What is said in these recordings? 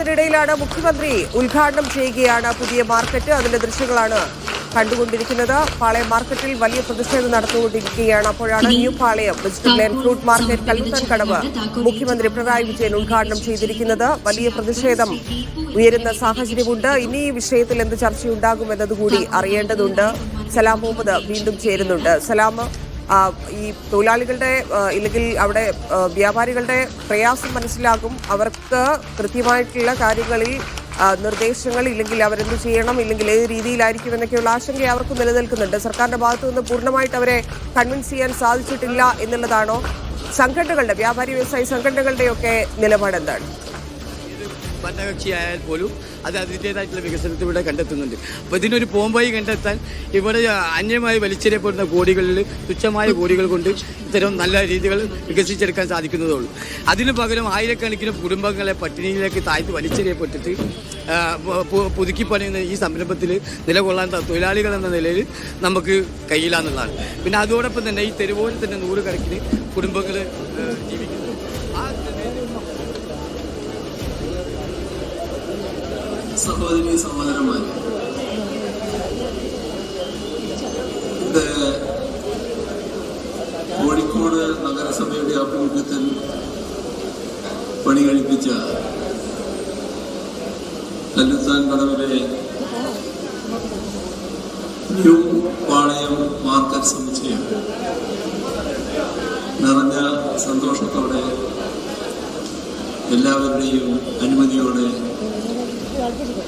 ഇതിനിടയിലാണ് മുഖ്യമന്ത്രി ഉദ്ഘാടനം ചെയ്യുകയാണ് പുതിയ മാർക്കറ്റ്. അതിന്റെ ദൃശ്യങ്ങളാണ് കണ്ടുകൊണ്ടിരിക്കുന്നത്. പാളയം മാർക്കറ്റിൽ വലിയ പ്രതിഷേധം നടന്നുകൊണ്ടിരിക്കുകയാണ്. അപ്പോഴാണ് new Palayam vegetable and fruit market Kalluthan Kadavu മുഖ്യമന്ത്രി പിണറായി വിജയൻ ഉദ്ഘാടനം ചെയ്തിരിക്കുന്നത്. വലിയ പ്രതിഷേധം ഉയരുന്ന സാഹചര്യമുണ്ട്. ഇനി ഈ വിഷയത്തിൽ എന്ത് ചർച്ചയുണ്ടാകുമെന്നതുകൂടി അറിയേണ്ടതുണ്ട്. സലാം മുഹമ്മദ് വീണ്ടും ചേരുന്നുണ്ട്. സലാം, ഈ തൊഴിലാളികളുടെ ഇല്ലെങ്കിൽ അവിടെ വ്യാപാരികളുടെ പ്രയാസം മനസ്സിലാകും. അവർക്ക് കൃത്യമായിട്ടുള്ള കാര്യങ്ങളിൽ നിർദ്ദേശങ്ങൾ ഇല്ലെങ്കിൽ അവരെന്ത് ചെയ്യണം, ഇല്ലെങ്കിൽ ഏത് രീതിയിലായിരിക്കും എന്നൊക്കെയുള്ള ആശങ്ക അവർക്ക് നിലനിൽക്കുന്നുണ്ട്. സർക്കാരിന്റെ ഭാഗത്തു നിന്ന് പൂർണ്ണമായിട്ട് അവരെ കൺവിൻസ് ചെയ്യാൻ സാധിച്ചിട്ടില്ല എന്നുള്ളതാണോ? സംഘടനകളുടെ, വ്യാപാരി വ്യവസായ സംഘടനകളുടെയൊക്കെ നിലപാട് എന്താണ്? ഭരണകക്ഷിയായാൽ പോലും അത് അതിൻ്റേതായിട്ടുള്ള വികസനത്തിൽ ഇവിടെ കണ്ടെത്തുന്നുണ്ട്. അപ്പോൾ ഇതിനൊരു പോംവഴി കണ്ടെത്താൻ ഇവിടെ അന്യമായി വലിച്ചെറിയപ്പെടുന്ന കോടികളിൽ തുച്ഛമായ കോടികൾ കൊണ്ട് ഇത്തരം നല്ല രീതികൾ വികസിച്ചെടുക്കാൻ സാധിക്കുന്നതേ ഉള്ളൂ. അതിനു പകരം ആയിരക്കണക്കിന് കുടുംബങ്ങളെ പട്ടിണിയിലേക്ക് താഴ്ത്തി വലിച്ചെറിയപ്പെട്ടിട്ട് പുതുക്കി പണിയുന്ന ഈ സംരംഭത്തിൽ നിലകൊള്ളാൻ തൊഴിലാളികൾ എന്ന നിലയിൽ നമുക്ക് കഴിയില്ല. പിന്നെ അതോടൊപ്പം തന്നെ ഈ തെരുവോരം തന്നെ നൂറുകണക്കിന് കുടുംബങ്ങൾ ജീവിക്കുന്നു. സഹോദരി സഹോദരന്മാർ, ഇത് കോഴിക്കോട് നഗരസഭയുടെ ആഭിമുഖ്യത്തിൽ പണി കഴിപ്പിച്ച കല്ലുത്താൻ കടവിലെ ന്യൂ പാളയം മാർക്കറ്റ് സമുച്ചയം നിറഞ്ഞ സന്തോഷത്തോടെ എല്ലാവരുടെയും അനുമതിയോടെ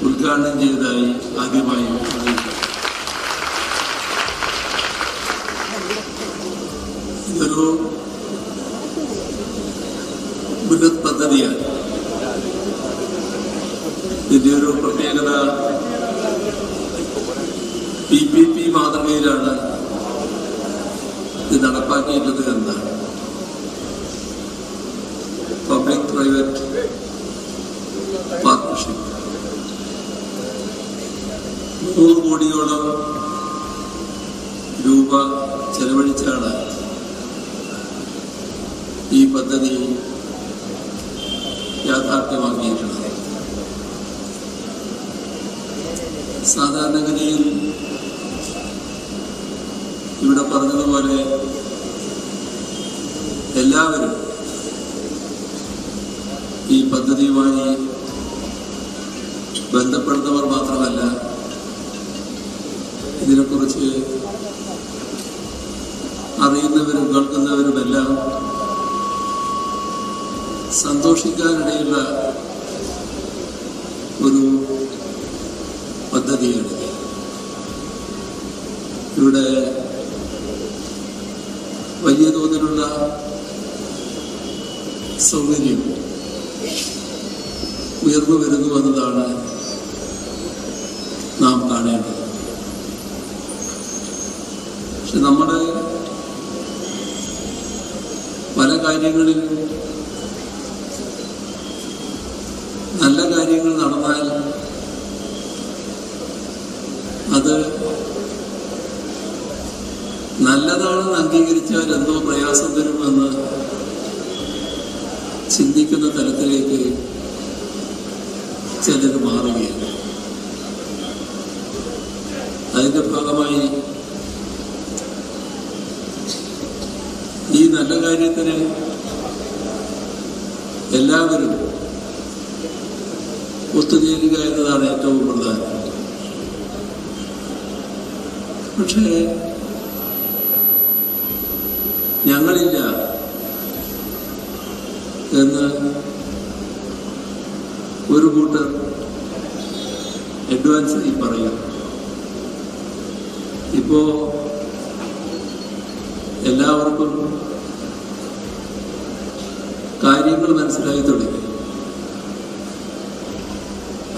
ഉദ്ഘാടനം ചെയ്തതായി ആദ്യമായി അറിയിക്കും. ഇതൊരു ബൃഹത് പദ്ധതിയാണ്. ഇതിന്റെ ഒരു പ്രത്യേകത PPP മാതൃകയിലാണ് ഇത് നടപ്പാക്കിയിട്ടുള്ളത് എന്നാണ്. പബ്ലിക് പ്രൈവറ്റ് പാർട്ണർഷിപ്പ് 100 കോടിയോളം രൂപ ചെലവഴിച്ചാണ് ഈ പദ്ധതി യാഥാർത്ഥ്യമാക്കിയിട്ടുള്ളത്. സാധാരണഗതിയിൽ ഇവിടെ പറഞ്ഞതുപോലെ എല്ലാവരും ഈ പദ്ധതിയുമായി ബന്ധപ്പെടുന്നവർ മാത്രമല്ല, ഇതിനെക്കുറിച്ച് അറിയുന്നവരും കേൾക്കുന്നവരുമെല്ലാം സന്തോഷിക്കാനിടയുള്ള ഒരു പദ്ധതിയാണ്. ഇവിടെ വലിയ തോതിലുള്ള സൗകര്യം ഉയർന്നു വരുന്നു എന്നതാണ് നാം കാണേണ്ടത്. പക്ഷെ നമ്മുടെ പല കാര്യങ്ങളിൽ നല്ല കാര്യങ്ങൾ നടന്നാൽ അത് നല്ലതാണെന്ന് അംഗീകരിച്ചാൽ എന്തോ പ്രയാസം തരുമെന്ന് ചിന്തിക്കുന്ന തലത്തിലേക്ക് ചിലർ മാറുകയാണ്. അതിന്റെ ഭാഗമായി ഈ നല്ല കാര്യത്തിന് എല്ലാവരും ഒത്തുചേരുക എന്നതാണ് ഏറ്റവും പ്രധാനം. പക്ഷേ ഞങ്ങളില്ല എന്ന് ഒരു കൂട്ടർ അഡ്വാൻസായി പറയും. ഇപ്പോ എല്ലാവർക്കും കാര്യങ്ങൾ മനസ്സിലായി തുടങ്ങി.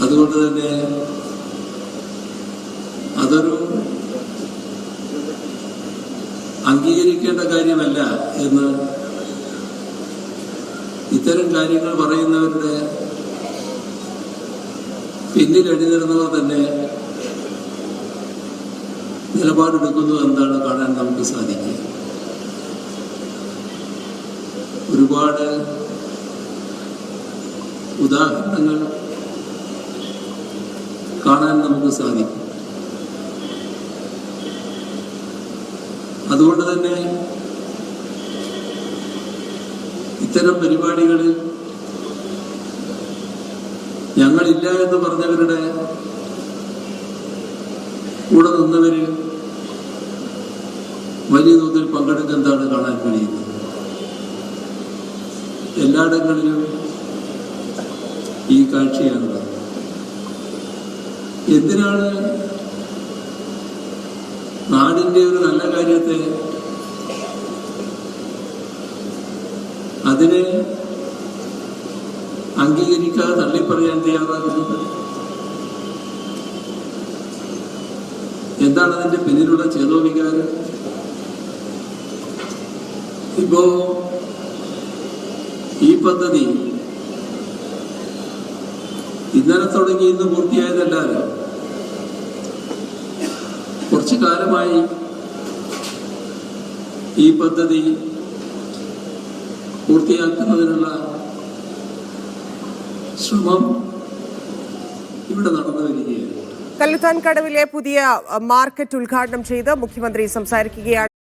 അതുകൊണ്ട് തന്നെ അതൊരു അംഗീകരിക്കേണ്ട കാര്യമല്ല എന്ന് ഇത്തരം കാര്യങ്ങൾ പറയുന്നവരുടെ പിന്നിൽ അണിനിരുന്നവർ തന്നെ നിലപാടെടുക്കുന്നു എന്നാണ് കാണാൻ നമുക്ക് സാധിക്കുക. ഒരുപാട് ഉദാഹരണങ്ങൾ കാണാൻ നമുക്ക് സാധിക്കും. അതുകൊണ്ട് തന്നെ ഇത്തരം പരിപാടികളിൽ ഞങ്ങളില്ല എന്ന് പറഞ്ഞവരുടെ കൂടെ നിന്നവര് വലിയ തോതിൽ പങ്കെടുക്കുന്നതാണ് കാണാൻ കഴിയുന്നത്. എല്ലായിടങ്ങളിലും ഈ കാഴ്ചയാണുള്ളത്. എന്തിനാണ് നാടിന്റെ ഒരു നല്ല കാര്യത്തെ അതിനെ അംഗീകരിക്കാതെ തള്ളിപ്പറയാൻ തയ്യാറാകുന്നത്? എന്താണ് അതിന്റെ പിന്നിലുള്ള ചേതോവികാരം? ഇപ്പോ ഈ പദ്ധതി ഇന്നലെ തുടങ്ങി ഇന്ന് പൂർത്തിയായതല്ലാതെ കുറച്ചു കാലമായി ഈ പദ്ധതി പൂർത്തിയാക്കുന്നതിനുള്ള ശ്രമം ഇവിടെ നടന്നു വരികയാണ്. കല്ലുത്താൻ കടവിലെ പുതിയ മാർക്കറ്റ് ഉദ്ഘാടനം ചെയ്ത് മുഖ്യമന്ത്രി സംസാരിക്കുകയാണ്.